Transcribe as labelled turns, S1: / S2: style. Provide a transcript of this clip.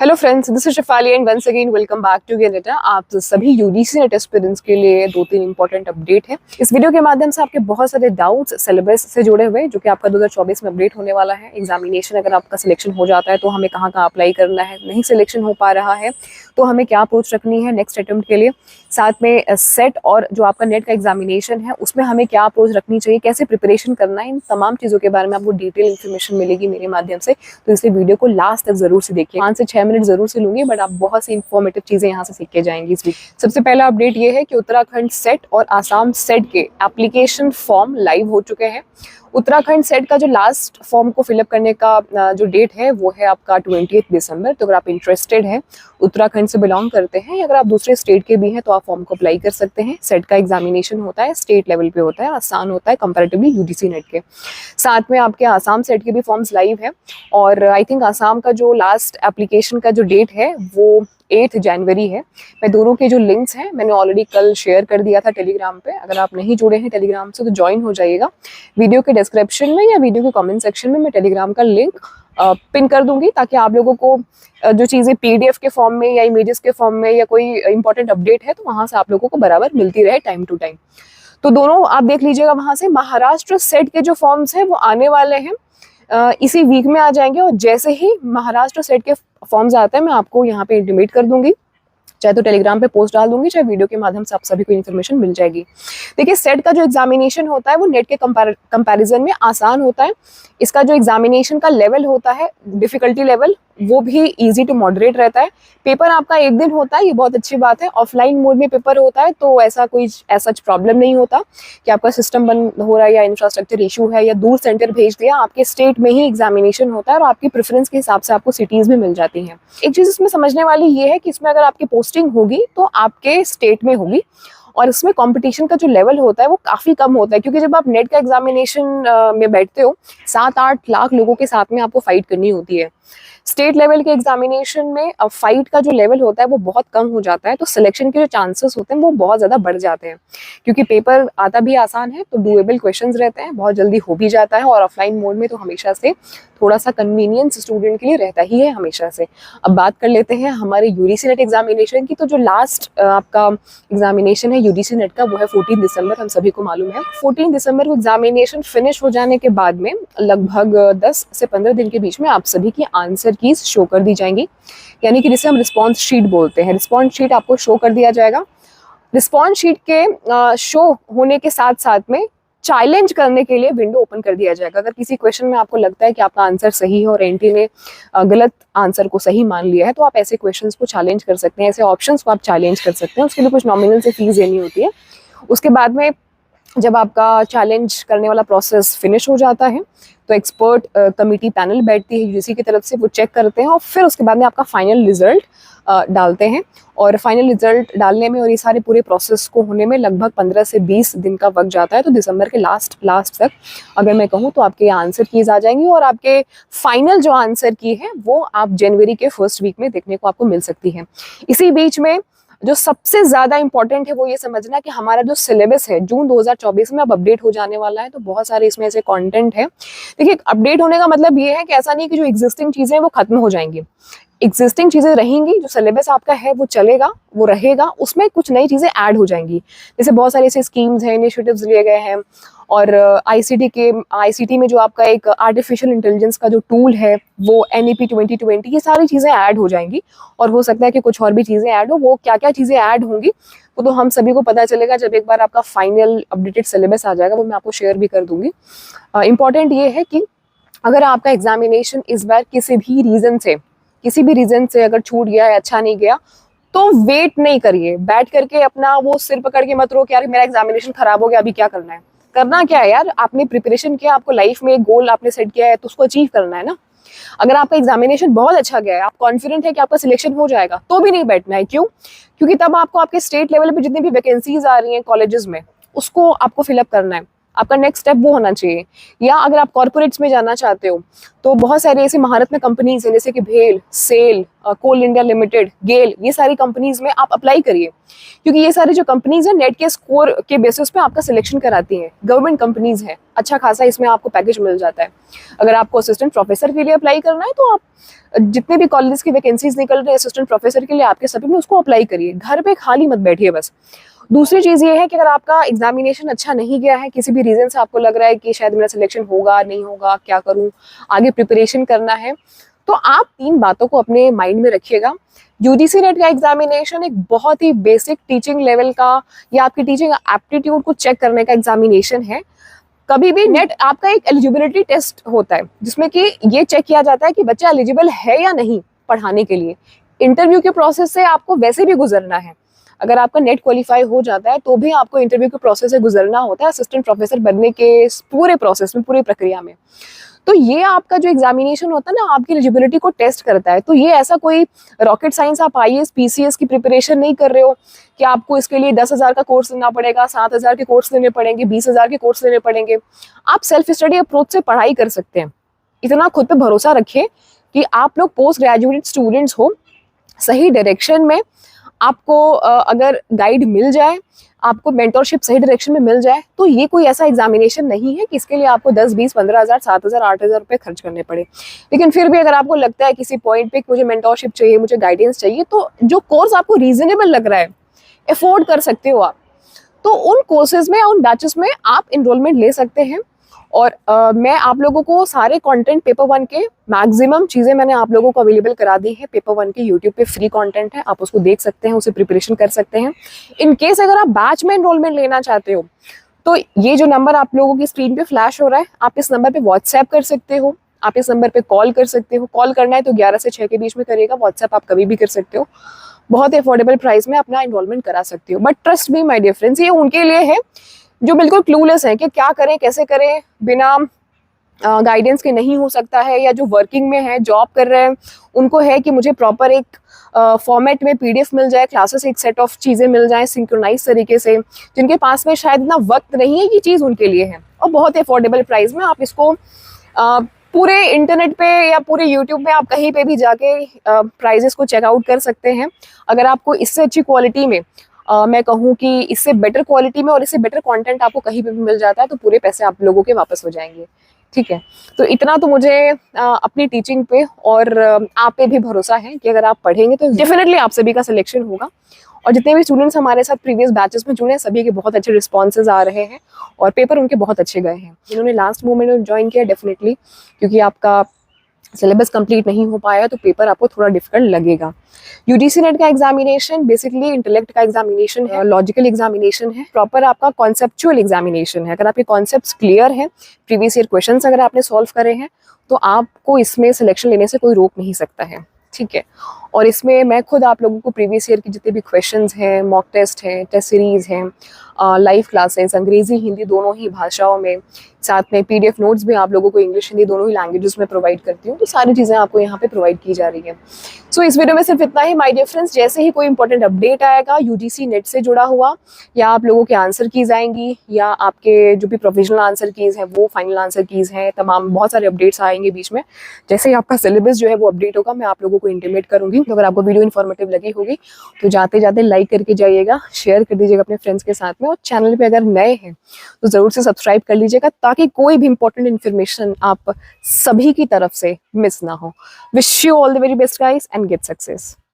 S1: Hello friends, this is Shifali and once again welcome back to गेनेटा। आप सभी UGC net aspirants के लिए 2-3 इंपॉर्टेंट अपडेट है। इस वीडियो के माध्यम से आपके बहुत सारे डाउट्स सिलेबस से जुड़े हुए जो कि आपका 2024 में अपडेट होने वाला है। एग्जामिनेशन अगर आपका सिलेक्शन हो जाता है तो हमें कहाँ कहाँ अप्लाई करना है, नहीं सिलेक्शन हो पा रहा है तो हमें क्या अप्रोच रखनी है नेक्स्ट अटेम्प्ट के लिए, साथ में सेट और जो आपका नेट का एग्जामिनेशन है उसमें हमें क्या अप्रोच रखनी चाहिए, कैसे प्रिपरेशन करना है, इन तमाम चीज़ों के बारे में आपको डिटेल इन्फॉर्मेशन मिलेगी मेरे माध्यम से। तो इसलिए वीडियो को लास्ट तक जरूर से देखिए। 5 से 6 मिनट जरूर से लूंगी बट आप बहुत सी इंफॉर्मेटिव चीजें यहाँ से सीख के जाएंगी इस वीक। सबसे पहला अपडेट ये है कि उत्तराखंड सेट और आसाम सेट के एप्लीकेशन फॉर्म लाइव हो चुके हैं। उत्तराखंड सेट का जो लास्ट फॉर्म को फिलअप करने का जो डेट है वो है आपका 28 दिसंबर। तो अगर आप इंटरेस्टेड हैं, उत्तराखंड से बिलोंग करते हैं या अगर आप दूसरे स्टेट के भी हैं तो आप फॉर्म को अप्लाई कर सकते हैं। सेट का एग्जामिनेशन होता है, स्टेट लेवल पे होता है, आसान होता है कंपैरेटिवली यूजीसी नेट के। साथ में आपके आसाम सेट के भी फॉर्म्स लाइव है और आई थिंक आसाम का जो लास्ट एप्लीकेशन का जो डेट है वो 8 जनवरी है। मैं दोनों के जो लिंक्स हैं मैंने ऑलरेडी कल शेयर कर दिया था टेलीग्राम पे। अगर आप नहीं जुड़े हैं टेलीग्राम से तो ज्वाइन हो जाइएगा। वीडियो के डिस्क्रिप्शन में या वीडियो के कमेंट सेक्शन में मैं टेलीग्राम का लिंक पिन कर दूंगी ताकि आप लोगों को जो चीज़ें पीडीएफ के फॉर्म में या इमेजेस के फॉर्म में या कोई इंपॉर्टेंट अपडेट है तो वहाँ से आप लोगों को बराबर मिलती रहे टाइम टू टाइम। तो दोनों आप देख लीजिएगा वहाँ से। महाराष्ट्र सेट के जो फॉर्म्स हैं वो आने वाले हैं, इसी वीक में आ जाएंगे और जैसे ही महाराष्ट्र सेट के फॉर्म्स आते हैं मैं आपको यहाँ पे इंटीमेट कर दूंगी, चाहे तो टेलीग्राम पे पोस्ट डाल दूंगी चाहे वीडियो के माध्यम से आप सभी को इन्फॉर्मेशन मिल जाएगी। देखिए, सेट का जो एग्जामिनेशन होता है वो नेट के कंपैरिजन में आसान होता है। इसका जो एग्जामिनेशन का लेवल होता है, डिफिकल्टी लेवल, वो भी इजी टू मॉडरेट रहता है। पेपर आपका एक दिन होता है, ये बहुत अच्छी बात है। ऑफलाइन मोड में पेपर होता है तो ऐसा कोई प्रॉब्लम नहीं होता कि आपका सिस्टम बंद हो रहा है या इंफ्रास्ट्रक्चर इशू है या दूर सेंटर भेज दिया। आपके स्टेट में ही एग्जामिनेशन होता है और आपकी प्रेफरेंस के हिसाब से आपको सिटीज भी मिल जाती हैं। एक चीज़ इसमें समझने वाली ये है कि इसमें अगर आपकी पोस्टिंग होगी तो आपके स्टेट में होगी और इसमें कंपटीशन का जो लेवल होता है वो काफ़ी कम होता है क्योंकि जब आप नेट का एग्जामिनेशन में बैठते हो 7-8 लाख लोगों के साथ में आपको फाइट करनी होती है। स्टेट लेवल के एग्जामिनेशन में फाइट का जो लेवल होता है वो बहुत कम हो जाता है, तो सिलेक्शन के जो चांसेस होते हैं वो बहुत ज़्यादा बढ़ जाते हैं क्योंकि पेपर आता भी आसान है तो डूएबल क्वेश्चंस रहते हैं, बहुत जल्दी हो भी जाता है। और ऑफलाइन मोड में तो हमेशा से थोड़ा सा कन्वीनियंस स्टूडेंट के लिए रहता ही है हमेशा से। अब बात कर लेते हैं हमारे यूजीसी नेट एग्जामिनेशन की। तो जो लास्ट आपका एग्जामिनेशन है यूजीसी नेट का वो है 14 दिसंबर, हम सभी को मालूम है। 14 दिसंबर को एग्जामिनेशन फिनिश हो जाने के बाद में लगभग 10 से 15 दिन के बीच में आप सभी की आंसर कीज शो कर दी जाएंगी, यानी कि जिसे हम रिस्पॉन्स शीट बोलते हैं। रिस्पॉन्स शीट आपको शो कर दिया जाएगा। रिस्पॉन्स शीट के शो होने के साथ साथ में चैलेंज करने के लिए विंडो ओपन कर दिया जाएगा। अगर किसी क्वेश्चन में आपको लगता है कि आपका आंसर सही है और एनटी ने गलत आंसर को सही मान लिया है तो आप ऐसे क्वेश्चंस को चैलेंज कर सकते हैं, ऐसे ऑप्शंस को आप चैलेंज कर सकते हैं। उसके लिए कुछ नॉमिनल से फीस देनी होती है। उसके बाद में जब आपका चैलेंज करने वाला प्रोसेस फिनिश हो जाता है तो एक्सपर्ट कमिटी पैनल बैठती है यूजीसी की तरफ से, वो चेक करते हैं और फिर उसके बाद में आपका फाइनल रिजल्ट डालते हैं। और फाइनल रिजल्ट डालने में और ये सारे पूरे प्रोसेस को होने में लगभग 15 से 20 दिन का वक्त जाता है। तो दिसंबर के लास्ट तक अगर मैं कहूँ तो आपके आंसर कीज आ जाएंगी और आपके फाइनल जो आंसर की है वो आप जनवरी के फर्स्ट वीक में देखने को आपको मिल सकती है। इसी बीच में जो सबसे ज्यादा इंपॉर्टेंट है वो ये समझना कि हमारा जो सिलेबस है जून 2024 में अब अपडेट हो जाने वाला है, तो बहुत सारे इसमें ऐसे कंटेंट है। देखिए, अपडेट होने का मतलब ये है कि ऐसा नहीं कि जो एग्जिस्टिंग चीजें हैं वो खत्म हो जाएंगी। एग्जिस्टिंग चीजें रहेंगी, जो सिलेबस आपका है वो चलेगा, वो रहेगा, उसमें कुछ नई चीजें ऐड हो जाएंगी। जैसे बहुत सारे ऐसे स्कीम्स हैं, इनिशिएटिव्स लिए गए हैं और आईसीटी में जो आपका एक आर्टिफिशियल इंटेलिजेंस का जो टूल है वो NEP 2020, ये सारी चीज़ें ऐड हो जाएंगी और हो सकता है कि कुछ और भी चीज़ें ऐड हो। वो क्या क्या चीज़ें ऐड होंगी वो तो हम सभी को पता चलेगा जब एक बार आपका फाइनल अपडेटेड सिलेबस आ जाएगा, वो मैं आपको शेयर भी कर दूंगी। इम्पॉर्टेंट ये है कि अगर आपका एग्जामिनेशन इस बार किसी भी रीज़न से अगर छूट गया है, अच्छा नहीं गया, तो वेट नहीं करिए। बैठ करके अपना वो सिर पकड़ के मत रो कि यार मेरा एग्जामिनेशन खराब हो गया, अभी क्या करना है। करना क्या है यार, आपने प्रिपरेशन किया, आपको लाइफ में एक गोल आपने सेट किया है तो उसको अचीव करना है ना। अगर आपका एग्जामिनेशन बहुत अच्छा गया है, आप कॉन्फिडेंट है कि आपका सिलेक्शन हो जाएगा, तो भी नहीं बैठना है। क्यों? क्योंकि तब आपको आपके स्टेट लेवल पे जितनी भी वैकेंसीज आ रही हैं कॉलेजेस में उसको आपको फिलअप करना है। आपका नेक्स्ट स्टेप वो होना चाहिए। या अगर आप कॉर्पोरेट्स में जाना चाहते हो तो बहुत सारे ऐसे महारत्न कंपनीज हैं जैसे कि भेल, सेल, कोल इंडिया लिमिटेड, गेल, ये सारी कंपनीज में आप अप्लाई करिए, क्योंकि ये सारी जो कंपनीज हैं नेट के स्कोर के बेसिस पे आपका सिलेक्शन कराती हैं। गवर्नमेंट कंपनीज हैं, अच्छा खासा इसमें आपको पैकेज मिल जाता है। अगर आपको असिस्टेंट प्रोफेसर के लिए अप्लाई करना है तो आप जितने भी कॉलेज की वैकेंसीज निकल रहे हैं असिस्टेंट प्रोफेसर के लिए आपके सभी में, उसको अप्लाई करिए, घर पे खाली मत बैठिए बस। दूसरी चीज़ ये है कि अगर आपका एग्जामिनेशन अच्छा नहीं गया है, किसी भी रीज़न से आपको लग रहा है कि शायद मेरा सिलेक्शन होगा नहीं होगा, क्या करूं, आगे प्रिपरेशन करना है, तो आप 3 बातों को अपने माइंड में रखिएगा। यूजीसी नेट का एग्जामिनेशन एक बहुत ही बेसिक टीचिंग लेवल का या आपकी टीचिंग एप्टीट्यूड को चेक करने का एग्जामिनेशन है। कभी भी नेट आपका एक एलिजिबिलिटी टेस्ट होता है जिसमें कि ये चेक किया जाता है कि बच्चा एलिजिबल है या नहीं पढ़ाने के लिए। इंटरव्यू के प्रोसेस से आपको वैसे भी गुजरना है। अगर आपका नेट क्वालिफाई हो जाता है तो भी आपको इंटरव्यू के प्रोसेस से गुजरना होता है असिस्टेंट प्रोफेसर बनने के पूरे प्रोसेस में, पूरी प्रक्रिया में। तो ये आपका जो एग्जामिनेशन होता है ना, आपकी एलिजिबिलिटी को टेस्ट करता है। तो ये ऐसा कोई रॉकेट साइंस, आप आईएएस पीसीएस की प्रिपरेशन नहीं कर रहे हो कि आपको इसके लिए 10,000 का कोर्स लेना पड़ेगा, 7,000 के कोर्स लेने पड़ेंगे, 20,000 के कोर्स लेने पड़ेंगे। आप सेल्फ स्टडी अप्रोच से पढ़ाई कर सकते हैं। इतना खुद पे भरोसा रखिए कि आप लोग पोस्ट ग्रेजुएट स्टूडेंट्स हो, सही डायरेक्शन में आपको अगर गाइड मिल जाए, आपको मेंटरशिप सही डायरेक्शन में मिल जाए, तो ये कोई ऐसा एग्जामिनेशन नहीं है कि इसके लिए आपको 10, 20, 15,000, 7,000, 8,000 रुपये खर्च करने पड़े। लेकिन फिर भी अगर आपको लगता है किसी पॉइंट पे कि मुझे मेंटरशिप चाहिए, मुझे गाइडेंस चाहिए, तो जो कोर्स आपको रीजनेबल लग रहा है, अफोर्ड कर सकते हो आप, तो उन कोर्सेज में, उन बैचेस में आप इनरोलमेंट ले सकते हैं। और मैं आप लोगों को सारे कंटेंट पेपर 1 के मैक्सिमम चीज़ें मैंने आप लोगों को अवेलेबल करा दी है। पेपर 1 के यूट्यूब पे फ्री कंटेंट है, आप उसको देख सकते हैं, उसे प्रिपरेशन कर सकते हैं। इन केस अगर आप बैच में इनरोलमेंट लेना चाहते हो तो ये जो नंबर आप लोगों की स्क्रीन पे फ्लैश हो रहा है, आप इस नंबर पे व्हाट्सएप कर सकते हो, आप इस नंबर पे कॉल कर सकते हो। कॉल करना है तो 11 से 6 के बीच में करिएगा, व्हाट्सएप आप कभी भी कर सकते हो। बहुत अफोर्डेबल प्राइस में अपना इनरोलमेंट करा सकते हो। But trust me my dear friends, ये उनके लिए है जो बिल्कुल क्लूलेस है कि क्या करें, कैसे करें, बिना गाइडेंस के नहीं हो सकता है। या जो वर्किंग में है, जॉब कर रहे हैं, उनको है कि मुझे प्रॉपर एक फॉर्मेट में पीडीएफ मिल जाए, क्लासेस एक सेट ऑफ चीज़ें मिल जाएं सिंक्रोनाइज तरीके से। जिनके पास में शायद इतना वक्त नहीं है, ये चीज़ उनके लिए है। और बहुत अफोर्डेबल प्राइस में आप इसको पूरे इंटरनेट पे या पूरे यूट्यूब में आप कहीं पे भी जाके प्राइजेस को चेकआउट कर सकते हैं। अगर आपको इससे अच्छी क्वालिटी में, मैं कहूँ कि इससे बेटर क्वालिटी में और इससे बेटर कंटेंट आपको कहीं पे भी मिल जाता है, तो पूरे पैसे आप लोगों के वापस हो जाएंगे। ठीक है, तो इतना तो मुझे अपनी टीचिंग पे और आप पे भी भरोसा है कि अगर आप पढ़ेंगे तो डेफिनेटली आप सभी का सिलेक्शन होगा। और जितने भी स्टूडेंट्स हमारे साथ प्रीवियस बैचेस में जुड़े हैं, सभी के बहुत अच्छे रिस्पॉन्सेज आ रहे हैं और पेपर उनके बहुत अच्छे गए हैं। जिन्होंने लास्ट मोमेंट में ज्वाइन किया, डेफिनेटली क्योंकि आपका सिलेबस कंप्लीट नहीं हो पाया तो पेपर आपको थोड़ा डिफिकल्ट लगेगा। यूजीसी नेट का एग्जामिनेशन बेसिकली इंटेलेक्ट का एग्जामिनेशन है, लॉजिकल एग्जामिनेशन है, प्रॉपर आपका कॉन्सेप्चुअल एग्जामिनेशन है। अगर आपके कॉन्सेप्ट्स क्लियर हैं, प्रीवियस ईयर क्वेश्चंस अगर आपने सॉल्व करे हैं, तो आपको इसमें सिलेक्शन लेने से कोई रोक नहीं सकता है। ठीक है, और इसमें मैं खुद आप लोगों को प्रीवियस ईयर के जितने भी क्वेश्चंस हैं, मॉक टेस्ट हैं, टेस्ट सीरीज हैं, लाइव क्लासेस अंग्रेजी हिंदी दोनों ही भाषाओं में, साथ में पीडीएफ नोट्स भी आप लोगों को इंग्लिश हिंदी दोनों ही लैंग्वेजेस में प्रोवाइड करती हूँ। तो सारी चीज़ें आपको यहाँ पे प्रोवाइड की जा रही है। सो इस वीडियो में सिर्फ इतना ही माय डियर फ्रेंड्स। जैसे ही कोई इंपॉर्टेंट अपडेट आएगा यूजीसी नेट से जुड़ा हुआ, या आप लोगों के आंसर कीज आएंगी, या आपके जो भी प्रोविजनल आंसर कीज हैं वो फाइनल आंसर कीज हैं, तमाम बहुत सारे अपडेट्स आएंगे बीच में। जैसे ही आपका सिलेबस जो है वो अपडेट होगा, मैं आप लोगों को इंटीमेट करूंगी। तो अगर आपको वीडियो इन्फॉर्मेटिव लगी होगी तो जाते जाते लाइक करके जाइएगा, शेयर कर दीजिएगा अपने फ्रेंड्स के साथ में, और चैनल पे अगर नए हैं तो जरूर से सब्सक्राइब कर लीजिएगा ताकि कोई भी इंपॉर्टेंट इन्फॉर्मेशन आप सभी की तरफ से मिस ना हो। Wish you all the very best guys and get success.